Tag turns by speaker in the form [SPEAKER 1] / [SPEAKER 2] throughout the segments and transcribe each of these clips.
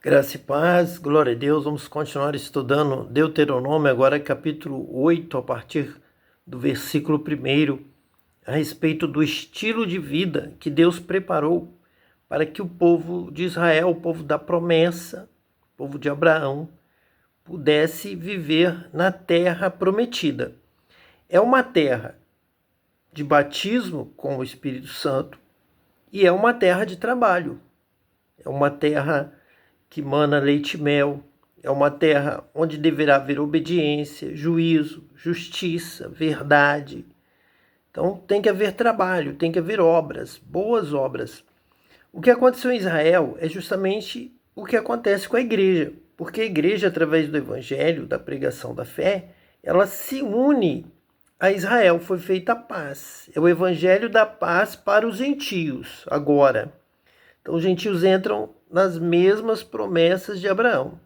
[SPEAKER 1] Graça e paz, glória a Deus. Vamos continuar estudando Deuteronômio, agora capítulo 8, a partir do versículo 1, a respeito do estilo de vida que Deus preparou para que o povo de Israel, o povo da promessa, o povo de Abraão, pudesse viver na terra prometida. É uma terra de batismo com o Espírito Santo e é uma terra de trabalho. É uma terra que mana leite e mel. É uma terra onde deverá haver obediência, juízo, justiça, verdade. Então tem que haver trabalho, tem que haver obras, boas obras. O que aconteceu em Israel é justamente o que acontece com a igreja, porque a igreja, através do evangelho, da pregação da fé, ela se une a Israel, foi feita a paz. É o evangelho da paz para os gentios agora. Então os gentios entram nas mesmas promessas de Abraão,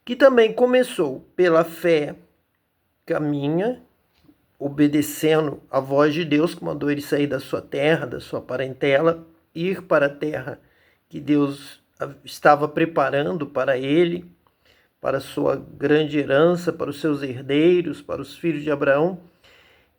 [SPEAKER 1] que também começou pela fé, caminha, obedecendo a voz de Deus, que mandou ele sair da sua terra, da sua parentela, ir para a terra que Deus estava preparando para ele, para a sua grande herança, para os seus herdeiros, para os filhos de Abraão.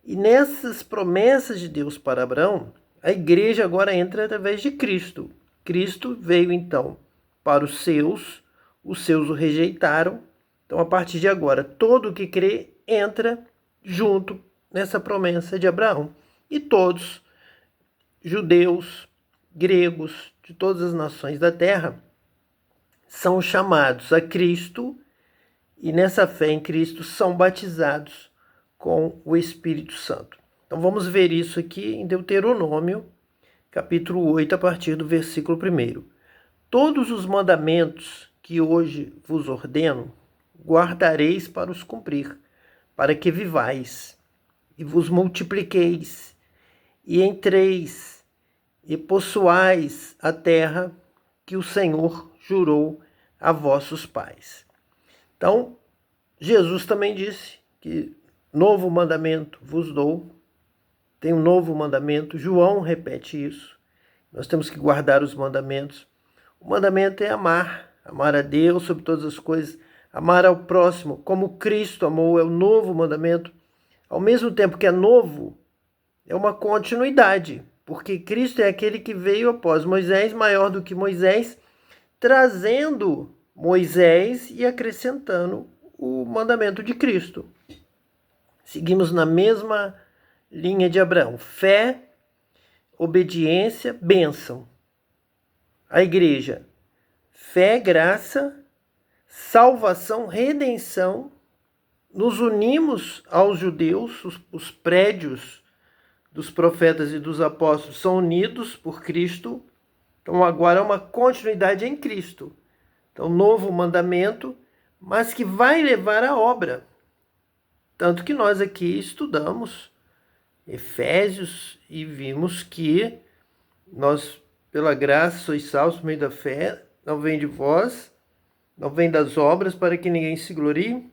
[SPEAKER 1] E nessas promessas de Deus para Abraão, a igreja agora entra através de Cristo. Cristo veio então para os seus o rejeitaram. Então, a partir de agora, todo que crê entra junto nessa promessa de Abraão. E todos, judeus, gregos, de todas as nações da terra, são chamados a Cristo e nessa fé em Cristo são batizados com o Espírito Santo. Então vamos ver isso aqui em Deuteronômio, capítulo 8, a partir do versículo 1. Todos os mandamentos que hoje vos ordeno, guardareis para os cumprir, para que vivais, e vos multipliqueis, e entreis, e possuais a terra que o Senhor jurou a vossos pais. Então, Jesus também disse que novo mandamento vos dou, tem um novo mandamento, João repete isso, nós temos que guardar os mandamentos. O mandamento é amar a Deus sobre todas as coisas, amar ao próximo, como Cristo amou, é o novo mandamento. Ao mesmo tempo que é novo, é uma continuidade, porque Cristo é aquele que veio após Moisés, maior do que Moisés, trazendo Moisés e acrescentando o mandamento de Cristo. Seguimos na mesma linha de Abraão: fé, obediência, bênção. A igreja: fé, graça, salvação, redenção. Nos unimos aos judeus, os prédios dos profetas e dos apóstolos são unidos por Cristo. Então agora é uma continuidade em Cristo. Então, novo mandamento, mas que vai levar à obra. Tanto que nós aqui estudamos Efésios e vimos que nós, pela graça, sois salvos por meio da fé, não vem de vós, não vem das obras para que ninguém se glorie,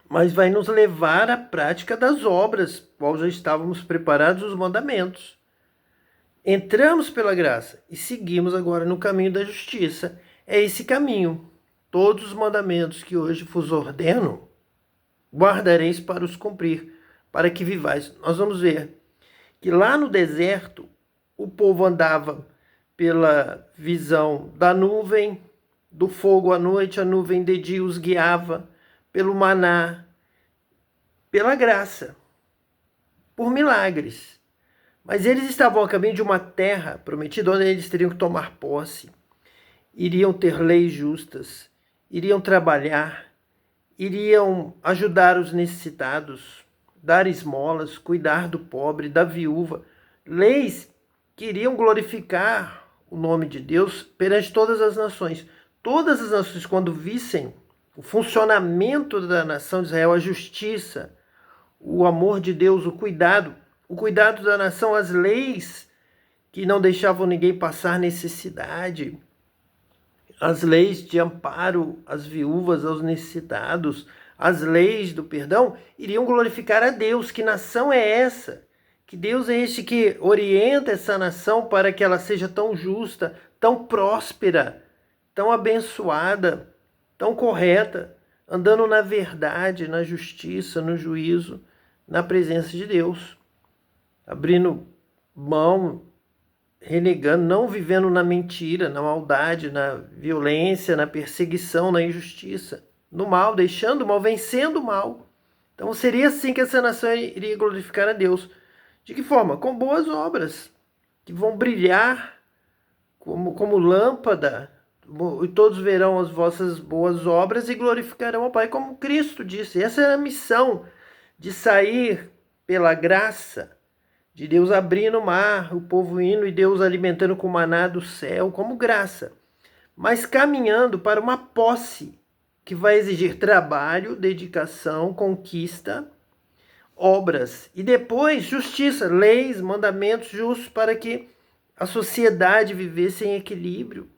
[SPEAKER 1] mas vai nos levar à prática das obras, qual já estávamos preparados os mandamentos. Entramos pela graça e seguimos agora no caminho da justiça. É esse caminho. Todos os mandamentos que hoje vos ordeno, guardareis para os cumprir, para que vivais. Nós vamos ver que lá no deserto, o povo andava pela visão da nuvem, do fogo à noite, a nuvem de dia os guiava, pelo maná, pela graça, por milagres. Mas eles estavam a caminho de uma terra prometida, onde eles teriam que tomar posse, iriam ter leis justas, iriam trabalhar, iriam ajudar os necessitados, dar esmolas, cuidar do pobre, da viúva, leis que iriam glorificar o nome de Deus perante todas as nações. Todas as nações, quando vissem o funcionamento da nação de Israel, a justiça, o amor de Deus, o cuidado da nação, as leis que não deixavam ninguém passar necessidade, as leis de amparo às viúvas, aos necessitados, as leis do perdão, iriam glorificar a Deus. Que nação é essa? Que Deus é este que orienta essa nação para que ela seja tão justa, tão próspera, tão abençoada, tão correta, andando na verdade, na justiça, no juízo, na presença de Deus, abrindo mão, renegando, não vivendo na mentira, na maldade, na violência, na perseguição, na injustiça, no mal, deixando o mal, vencendo o mal. Então seria assim que essa nação iria glorificar a Deus. De que forma? Com boas obras, que vão brilhar como lâmpada, e todos verão as vossas boas obras e glorificarão ao Pai, como Cristo disse. Essa é a missão de sair pela graça, de Deus abrindo o mar, o povo indo e Deus alimentando com maná do céu, como graça, mas caminhando para uma posse que vai exigir trabalho, dedicação, conquista, obras e depois justiça, leis, mandamentos justos para que a sociedade vivesse em equilíbrio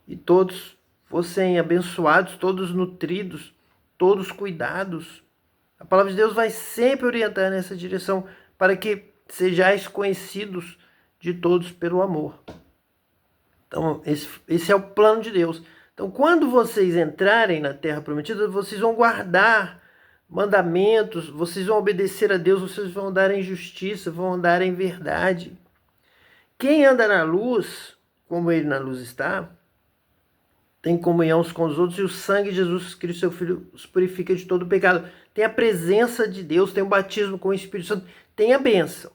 [SPEAKER 1] e todos fossem abençoados, todos nutridos, todos cuidados. A palavra de Deus vai sempre orientar nessa direção para que sejais conhecidos de todos pelo amor. Então, esse é o plano de Deus. Então, quando vocês entrarem na terra prometida, vocês vão guardar mandamentos, vocês vão obedecer a Deus, vocês vão andar em justiça, vão andar em verdade. Quem anda na luz, como ele na luz está, tem comunhão uns com os outros, e o sangue de Jesus Cristo, seu Filho, os purifica de todo pecado. Tem a presença de Deus, tem o batismo com o Espírito Santo, tem a bênção.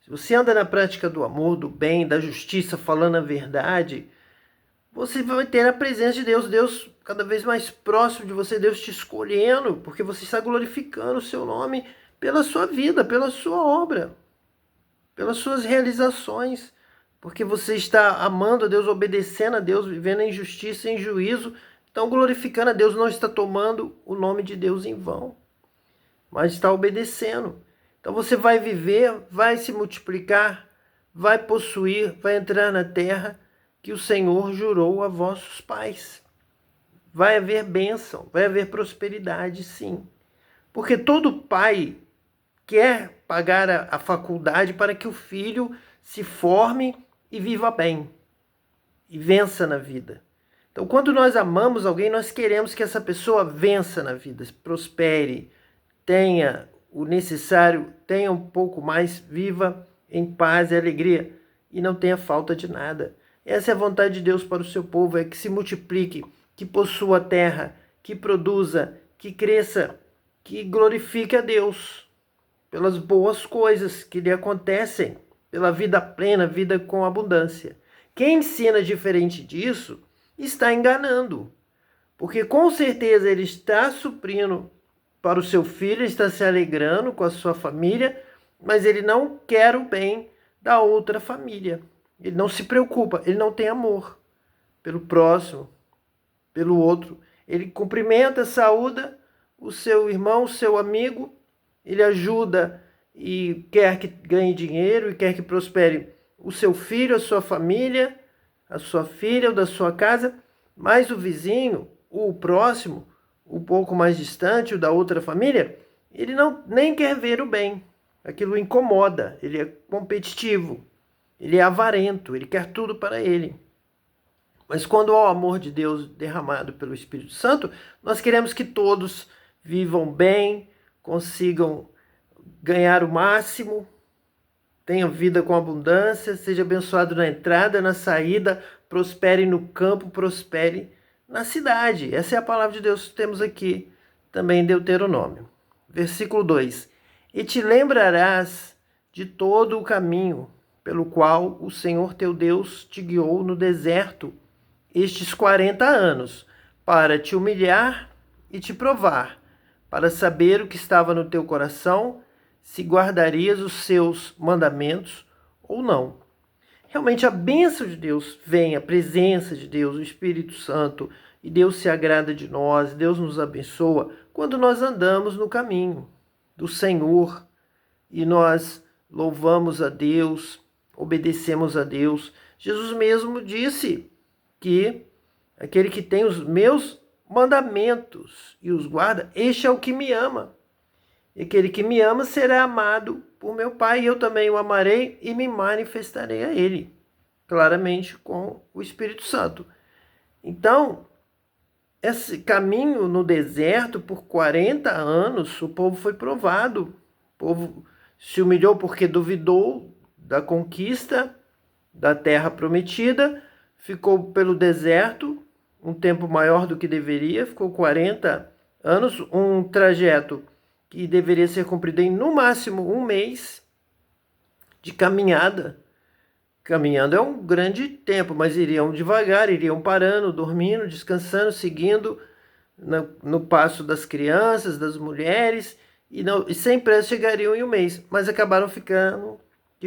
[SPEAKER 1] Se você anda na prática do amor, do bem, da justiça, falando a verdade, você vai ter a presença de Deus, Deus cada vez mais próximo de você, Deus te escolhendo, porque você está glorificando o seu nome pela sua vida, pela sua obra, pelas suas realizações, porque você está amando a Deus, obedecendo a Deus, vivendo em justiça, em juízo, então glorificando a Deus, não está tomando o nome de Deus em vão, mas está obedecendo. Então você vai viver, vai se multiplicar, vai possuir, vai entrar na terra que o Senhor jurou a vossos pais. Vai haver bênção, vai haver prosperidade, sim. Porque todo pai quer pagar a faculdade para que o filho se forme e viva bem, e vença na vida. Então, quando nós amamos alguém, nós queremos que essa pessoa vença na vida, prospere, tenha o necessário, tenha um pouco mais, viva em paz e alegria e não tenha falta de nada. Essa é a vontade de Deus para o seu povo, é que se multiplique, que possua a terra, que produza, que cresça, que glorifique a Deus pelas boas coisas que lhe acontecem, pela vida plena, vida com abundância. Quem ensina diferente disso está enganando, porque com certeza ele está suprindo para o seu filho, está se alegrando com a sua família, mas ele não quer o bem da outra família. Ele não se preocupa, ele não tem amor pelo próximo, pelo outro. Ele cumprimenta, saúda o seu irmão, o seu amigo, ele ajuda e quer que ganhe dinheiro e quer que prospere o seu filho, a sua família, a sua filha, o da sua casa, mas o vizinho, o próximo, um pouco mais distante, o da outra família, ele não nem quer ver o bem. Aquilo incomoda, ele é competitivo, ele é avarento, ele quer tudo para ele. Mas quando há o amor de Deus derramado pelo Espírito Santo, nós queremos que todos vivam bem, consigam ganhar o máximo, tenham vida com abundância, seja abençoado na entrada, na saída, prospere no campo, prospere na cidade. Essa é a palavra de Deus que temos aqui, também em Deuteronômio. Versículo 2. E te lembrarás de todo o caminho pelo qual o Senhor teu Deus te guiou no deserto estes 40 anos, para te humilhar e te provar, para saber o que estava no teu coração, se guardarias os seus mandamentos ou não. Realmente a bênção de Deus vem, a presença de Deus, o Espírito Santo, e Deus se agrada de nós, Deus nos abençoa quando nós andamos no caminho do Senhor e nós louvamos a Deus, obedecemos a Deus. Jesus mesmo disse que aquele que tem os meus mandamentos e os guarda, este é o que me ama. E aquele que me ama será amado por meu Pai, e eu também o amarei e me manifestarei a ele, claramente com o Espírito Santo. Então, esse caminho no deserto por 40 anos, o povo foi provado. O povo se humilhou porque duvidou da conquista da terra prometida, ficou pelo deserto um tempo maior do que deveria, ficou 40 anos, um trajeto que deveria ser cumprido em no máximo um mês de caminhada. Caminhando é um grande tempo, mas iriam devagar, iriam parando, dormindo, descansando, seguindo no passo das crianças, das mulheres, e sem pressa chegariam em um mês, mas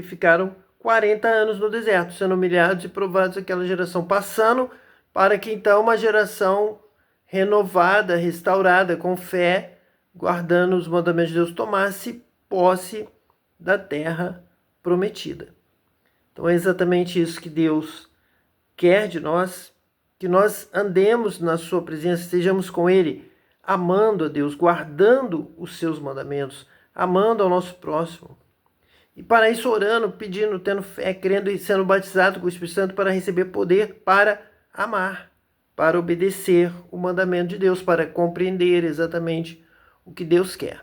[SPEAKER 1] ficaram 40 anos no deserto, sendo humilhados e provados aquela geração, passando para que então uma geração renovada, restaurada, com fé, guardando os mandamentos de Deus, tomasse posse da terra prometida. Então é exatamente isso que Deus quer de nós, que nós andemos na sua presença, estejamos com Ele, amando a Deus, guardando os seus mandamentos, amando ao nosso próximo. E para isso orando, pedindo, tendo fé, crendo e sendo batizado com o Espírito Santo para receber poder para amar, para obedecer o mandamento de Deus, para compreender exatamente o que Deus quer.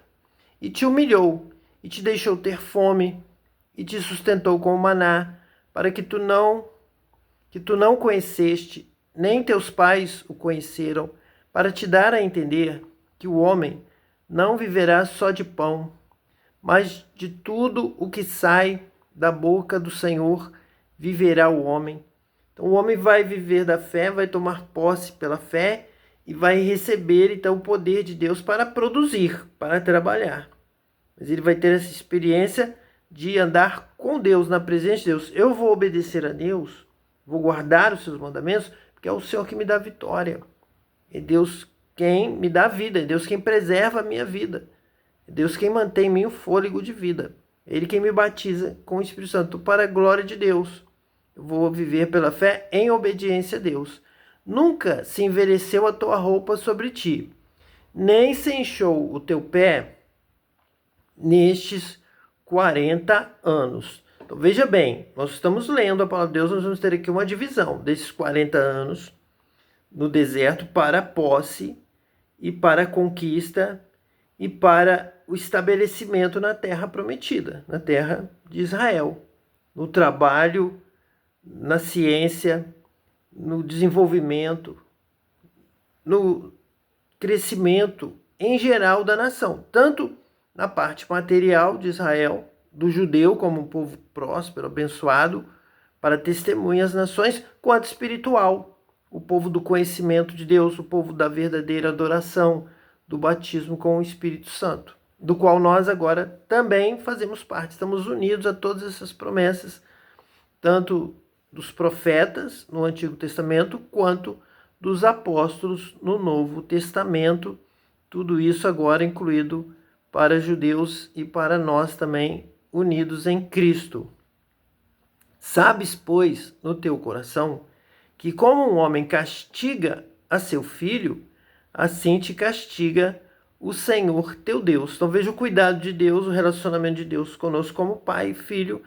[SPEAKER 1] E te humilhou, e te deixou ter fome, e te sustentou com o maná, para que tu não conheceste, nem teus pais o conheceram, para te dar a entender que o homem não viverá só de pão, mas de tudo o que sai da boca do Senhor viverá o homem. Então o homem vai viver da fé, vai tomar posse pela fé e vai receber então o poder de Deus para produzir, para trabalhar. Mas ele vai ter essa experiência de andar com Deus, na presença de Deus. Eu vou obedecer a Deus, vou guardar os seus mandamentos, porque é o Senhor que me dá vitória. É Deus quem me dá vida, é Deus quem preserva a minha vida. É Deus quem mantém em mim o fôlego de vida. É Ele quem me batiza com o Espírito Santo para a glória de Deus. Eu vou viver pela fé em obediência a Deus. Nunca se envelheceu a tua roupa sobre ti, nem se inchou o teu pé nestes 40 anos. Então veja bem, nós estamos lendo a palavra de Deus, nós vamos ter aqui uma divisão desses 40 anos no deserto para a posse e para a conquista e para o estabelecimento na terra prometida, na terra de Israel, no trabalho, na ciência, no desenvolvimento, no crescimento em geral da nação, tanto na parte material de Israel, do judeu como um povo próspero, abençoado, para testemunhar as nações, quanto espiritual, o povo do conhecimento de Deus, o povo da verdadeira adoração, do batismo com o Espírito Santo, do qual nós agora também fazemos parte, estamos unidos a todas essas promessas, tanto dos profetas no Antigo Testamento, quanto dos apóstolos no Novo Testamento, tudo isso agora incluído para judeus e para nós também, unidos em Cristo. Sabes, pois, no teu coração, que como um homem castiga a seu filho, assim te castiga o Senhor teu Deus. Então veja o cuidado de Deus, o relacionamento de Deus conosco como pai e filho,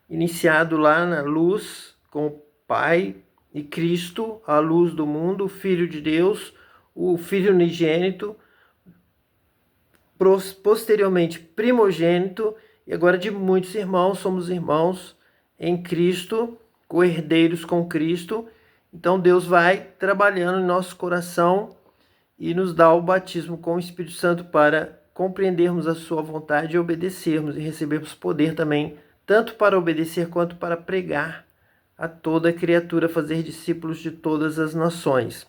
[SPEAKER 1] iniciado lá na luz com o Pai e Cristo, a luz do mundo, o Filho de Deus, o Filho unigênito, posteriormente primogênito, e agora de muitos irmãos, somos irmãos em Cristo, co-herdeiros com Cristo. Então Deus vai trabalhando em nosso coração e nos dá o batismo com o Espírito Santo para compreendermos a sua vontade e obedecermos e recebermos poder também, tanto para obedecer quanto para pregar a toda criatura, fazer discípulos de todas as nações.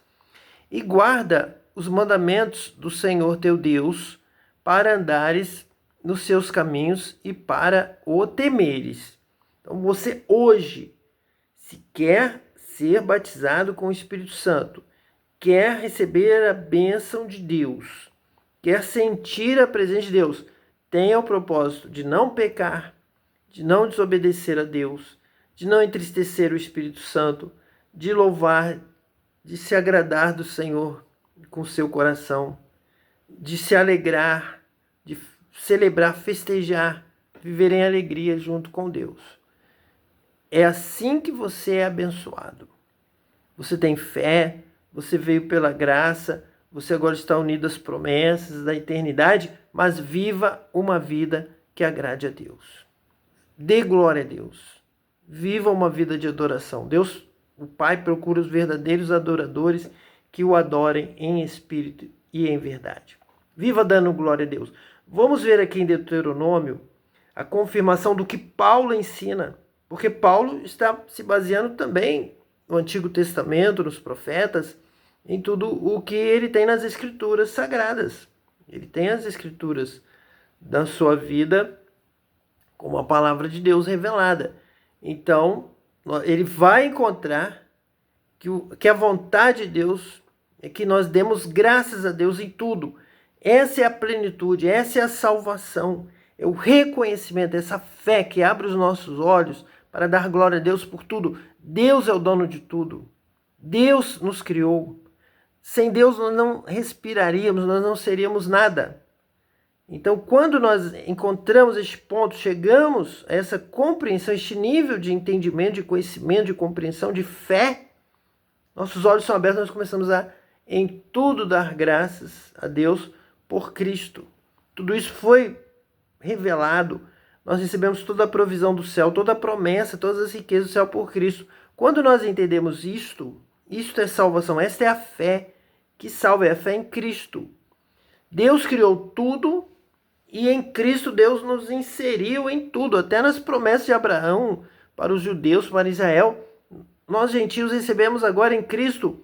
[SPEAKER 1] E guarda os mandamentos do Senhor teu Deus, para andares nos seus caminhos e para o temeres. Então você hoje, se quer ser batizado com o Espírito Santo, quer receber a bênção de Deus, quer sentir a presença de Deus, tenha o propósito de não pecar, de não desobedecer a Deus, de não entristecer o Espírito Santo, de louvar, de se agradar do Senhor com seu coração, de se alegrar, de celebrar, festejar, viver em alegria junto com Deus. É assim que você é abençoado. Você tem fé, você veio pela graça, você agora está unido às promessas da eternidade, mas viva uma vida que agrade a Deus. Dê glória a Deus. Viva uma vida de adoração. Deus, o Pai, procura os verdadeiros adoradores que o adorem em espírito e em verdade. Viva dando glória a Deus. Vamos ver aqui em Deuteronômio a confirmação do que Paulo ensina, porque Paulo está se baseando também no Antigo Testamento, nos profetas, em tudo o que ele tem nas Escrituras sagradas. Ele tem as Escrituras da sua vida como a palavra de Deus revelada. Então, ele vai encontrar que a vontade de Deus é que nós demos graças a Deus em tudo. Essa é a plenitude, essa é a salvação, é o reconhecimento, essa fé que abre os nossos olhos para dar glória a Deus por tudo. Deus é o dono de tudo. Deus nos criou. Sem Deus nós não respiraríamos, nós não seríamos nada. Então, quando nós encontramos este ponto, chegamos a essa compreensão, este nível de entendimento, de conhecimento, de compreensão, de fé, nossos olhos são abertos, nós começamos a, em tudo, dar graças a Deus por Cristo. Tudo isso foi revelado, nós recebemos toda a provisão do céu, toda a promessa, todas as riquezas do céu por Cristo. Quando nós entendemos isto é salvação, esta é a fé que salva, é a fé em Cristo. Deus criou tudo e em Cristo Deus nos inseriu em tudo, até nas promessas de Abraão para os judeus, para Israel. Nós gentios recebemos agora em Cristo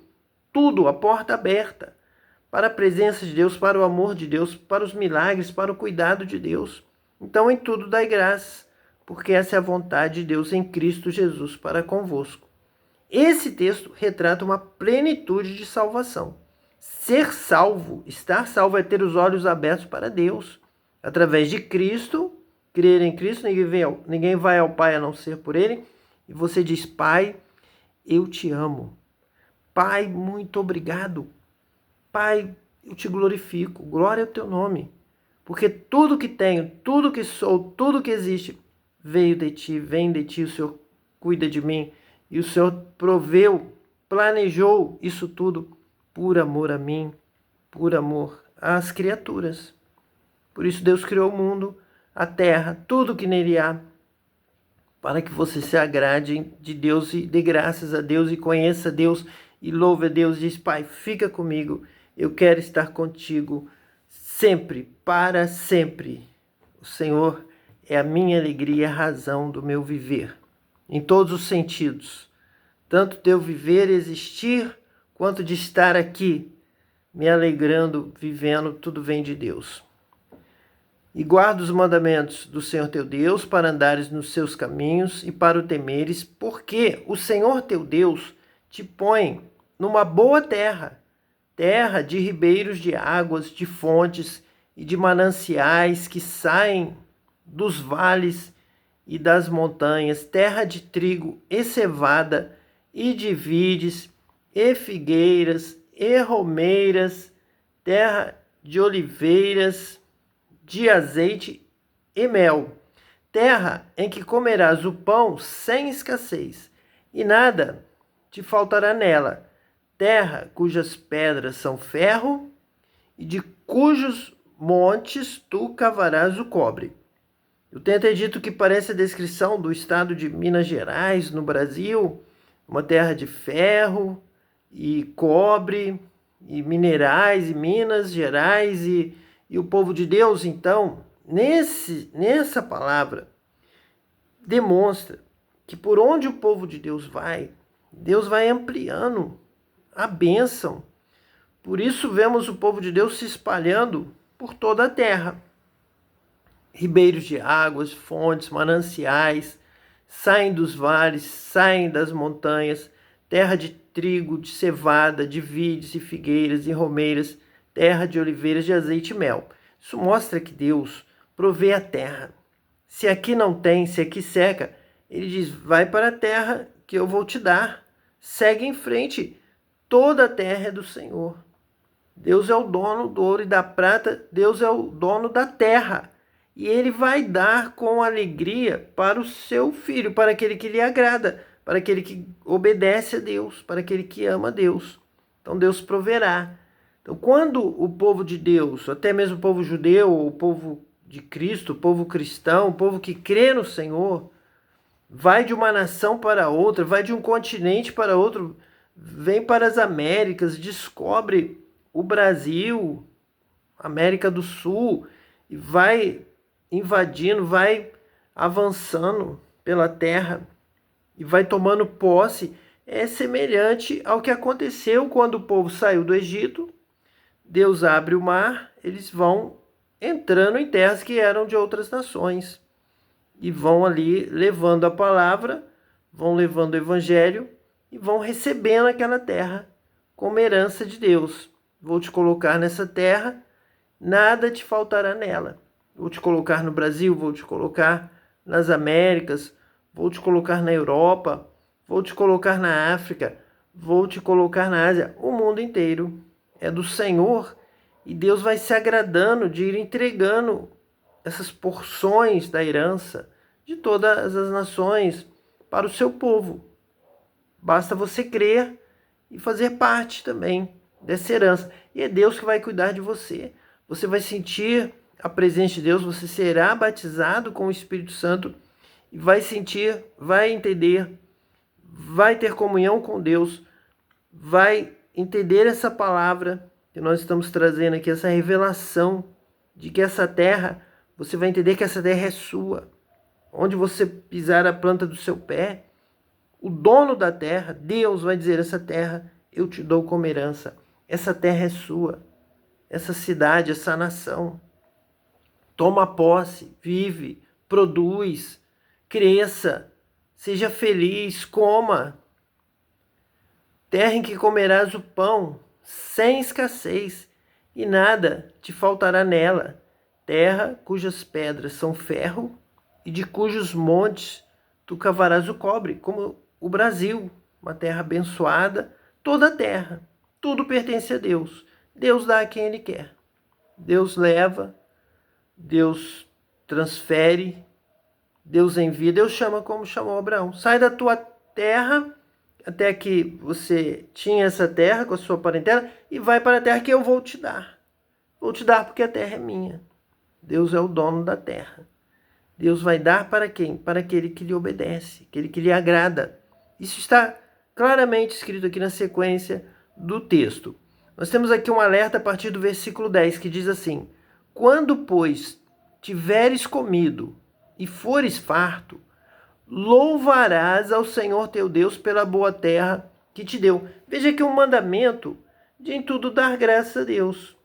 [SPEAKER 1] tudo, a porta aberta para a presença de Deus, para o amor de Deus, para os milagres, para o cuidado de Deus. Então em tudo dai graças, porque essa é a vontade de Deus em Cristo Jesus para convosco. Esse texto retrata uma plenitude de salvação. Ser salvo, estar salvo é ter os olhos abertos para Deus. Através de Cristo, crer em Cristo, ninguém vai ao Pai a não ser por Ele. E você diz, Pai, eu te amo. Pai, muito obrigado. Pai, eu te glorifico. Glória ao teu nome. Porque tudo que tenho, tudo que sou, tudo que existe, veio de ti, vem de ti, o Senhor cuida de mim. E o Senhor proveu, planejou isso tudo por amor a mim, por amor às criaturas. Por isso Deus criou o mundo, a terra, tudo que nele há, para que você se agrade de Deus e dê graças a Deus e conheça Deus e louve a Deus. Diz, Pai, fica comigo, eu quero estar contigo sempre, para sempre. O Senhor é a minha alegria, a razão do meu viver, em todos os sentidos, tanto de eu viver e existir, quanto de estar aqui, me alegrando, vivendo, tudo vem de Deus. E guarda os mandamentos do Senhor teu Deus, para andares nos seus caminhos e para o temeres, porque o Senhor teu Deus te põe numa boa terra, terra de ribeiros de águas, de fontes e de mananciais que saem dos vales e das montanhas, terra de trigo e cevada, e de vides, e figueiras, e romeiras, terra de oliveiras, de azeite e mel, terra em que comerás o pão sem escassez, e nada te faltará nela, terra cujas pedras são ferro, e de cujos montes tu cavarás o cobre. Eu tenho até dito que parece a descrição do estado de Minas Gerais, no Brasil, uma terra de ferro e cobre, e minerais, e Minas Gerais, e o povo de Deus, então, nessa palavra, demonstra que por onde o povo de Deus vai, Deus vai ampliando a bênção. Por isso vemos o povo de Deus se espalhando por toda a terra. Ribeiros de águas, fontes, mananciais, saem dos vales, saem das montanhas, terra de trigo, de cevada, de vides e figueiras e romeiras, terra de oliveiras, de azeite e mel. Isso mostra que Deus provê a terra. Se aqui não tem, se aqui seca, ele diz, vai para a terra que eu vou te dar. Segue em frente, toda a terra é do Senhor. Deus é o dono do ouro e da prata, Deus é o dono da terra. E ele vai dar com alegria para o seu filho, para aquele que lhe agrada, para aquele que obedece a Deus, para aquele que ama a Deus. Então Deus proverá. Então quando o povo de Deus, até mesmo o povo judeu, o povo de Cristo, o povo cristão, o povo que crê no Senhor, vai de uma nação para outra, vai de um continente para outro, vem para as Américas, descobre o Brasil, América do Sul, e vai invadindo, vai avançando pela terra e vai tomando posse, é semelhante ao que aconteceu quando o povo saiu do Egito. Deus abre o mar, eles vão entrando em terras que eram de outras nações e vão ali levando a palavra, vão levando o evangelho e vão recebendo aquela terra como herança de Deus. Vou te colocar nessa terra, nada te faltará nela. Vou te colocar no Brasil, vou te colocar nas Américas, vou te colocar na Europa, vou te colocar na África, vou te colocar na Ásia. O mundo inteiro é do Senhor e Deus vai se agradando de ir entregando essas porções da herança de todas as nações para o seu povo. Basta você crer e fazer parte também dessa herança. E é Deus que vai cuidar de você. Você vai sentir a presença de Deus, você será batizado com o Espírito Santo e vai sentir, vai entender, vai ter comunhão com Deus, vai entender essa palavra que nós estamos trazendo aqui, essa revelação de que essa terra, você vai entender que essa terra é sua. Onde você pisar a planta do seu pé, o dono da terra, Deus vai dizer, essa terra eu te dou como herança. Essa terra é sua. Essa cidade, essa nação. Toma posse, vive, produz, cresça, seja feliz, coma. Terra em que comerás o pão, sem escassez, e nada te faltará nela. Terra cujas pedras são ferro, e de cujos montes tu cavarás o cobre, como o Brasil, uma terra abençoada, toda a terra, tudo pertence a Deus. Deus dá a quem Ele quer. Deus leva, Deus transfere, Deus envia, Deus chama como chamou Abraão. Sai da tua terra, até que você tinha essa terra com a sua parentela, e vai para a terra que eu vou te dar. Vou te dar porque a terra é minha. Deus é o dono da terra. Deus vai dar para quem? Para aquele que lhe obedece, aquele que lhe agrada. Isso está claramente escrito aqui na sequência do texto. Nós temos aqui um alerta a partir do versículo 10, que diz assim: quando, pois, tiveres comido e fores farto, louvarás ao Senhor teu Deus pela boa terra que te deu. Veja que é um mandamento de em tudo dar graças a Deus.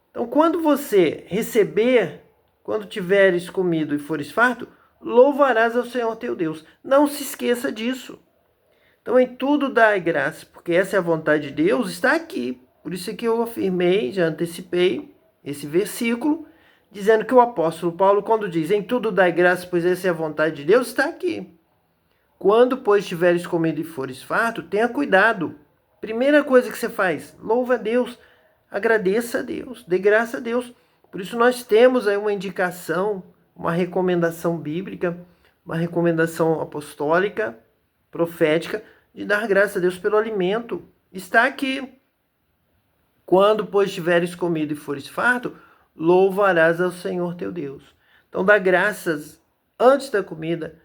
[SPEAKER 1] Então, quando você receber, quando tiveres comido e fores farto, louvarás ao Senhor teu Deus. Não se esqueça disso. Então, em tudo dai graça, porque essa é a vontade de Deus, está aqui. Por isso é que eu afirmei, já antecipei esse versículo, dizendo que o apóstolo Paulo, quando diz em tudo dai graça, pois essa é a vontade de Deus, está aqui. Quando, pois, tiveres comido e fores farto, tenha cuidado. Primeira coisa que você faz, louva a Deus, agradeça a Deus, dê graça a Deus. Por isso nós temos aí uma indicação, uma recomendação bíblica, uma recomendação apostólica, profética, de dar graça a Deus pelo alimento. Está aqui. Quando, pois, tiveres comido e fores farto, louvarás ao Senhor teu Deus. Então dá graças antes da comida,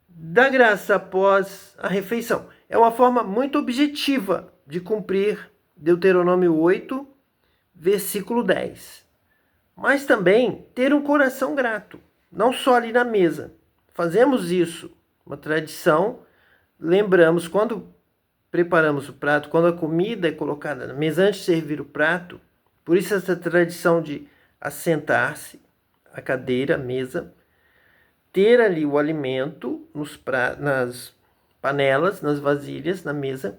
[SPEAKER 1] dá graça após a refeição. É uma forma muito objetiva de cumprir Deuteronômio 8, versículo 10. Mas também ter um coração grato, não só ali na mesa. Fazemos isso, uma tradição, lembramos quando preparamos o prato, quando a comida é colocada na mesa antes de servir o prato, por isso essa tradição de assentar-se, a cadeira, a mesa, ter ali o alimento nas panelas, nas vasilhas, na mesa,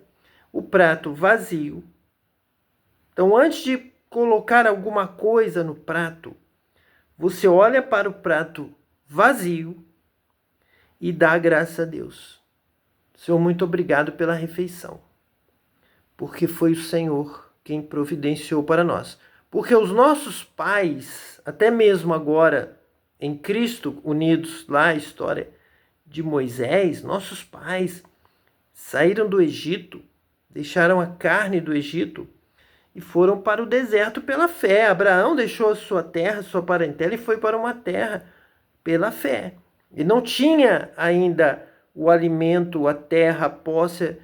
[SPEAKER 1] o prato vazio. Então, antes de colocar alguma coisa no prato, você olha para o prato vazio e dá graça a Deus. Senhor, muito obrigado pela refeição, porque foi o Senhor quem providenciou para nós. Porque os nossos pais, até mesmo agora em Cristo, unidos lá a história de Moisés, nossos pais saíram do Egito, deixaram a carne do Egito e foram para o deserto pela fé. Abraão deixou a sua terra, sua parentela e foi para uma terra pela fé. E não tinha ainda o alimento, a terra, a posse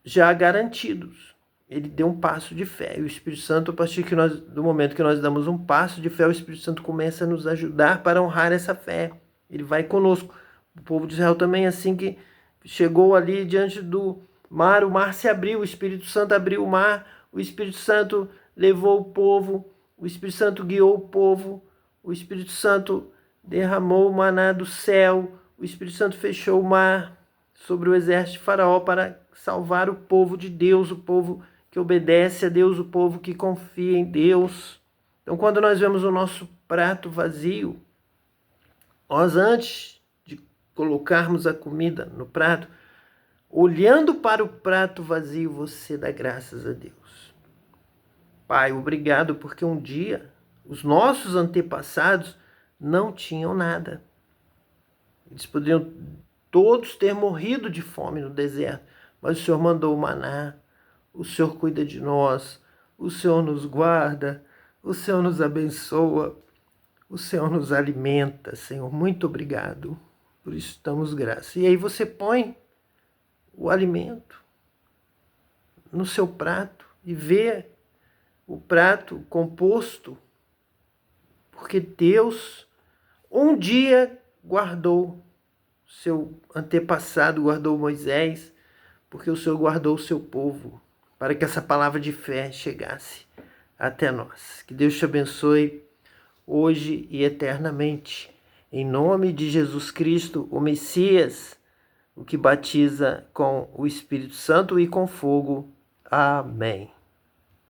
[SPEAKER 1] já garantidos. Ele deu um passo de fé. E o Espírito Santo, a partir do momento que nós damos um passo de fé, o Espírito Santo começa a nos ajudar para honrar essa fé. Ele vai conosco. O povo de Israel também, assim que chegou ali diante do mar, o mar se abriu, o Espírito Santo abriu o mar, o Espírito Santo levou o povo, o Espírito Santo guiou o povo, o Espírito Santo derramou o maná do céu, o Espírito Santo fechou o mar sobre o exército de Faraó para salvar o povo de Deus, o povo que obedece a Deus, o povo que confia em Deus. Então, quando nós vemos o nosso prato vazio, nós antes de colocarmos a comida no prato, olhando para o prato vazio, você dá graças a Deus. Pai, obrigado porque um dia os nossos antepassados não tinham nada. Eles poderiam todos ter morrido de fome no deserto, mas o Senhor mandou o maná, o Senhor cuida de nós, o Senhor nos guarda, o Senhor nos abençoa, o Senhor nos alimenta, Senhor. Muito obrigado. Por isso damos graça. E aí você põe o alimento no seu prato e vê o prato composto, porque Deus um dia guardou seu antepassado, guardou Moisés, porque o Senhor guardou o seu povo, para que essa palavra de fé chegasse até nós. Que Deus te abençoe hoje e eternamente. Em nome de Jesus Cristo, o Messias, o que batiza com o Espírito Santo e com fogo. Amém.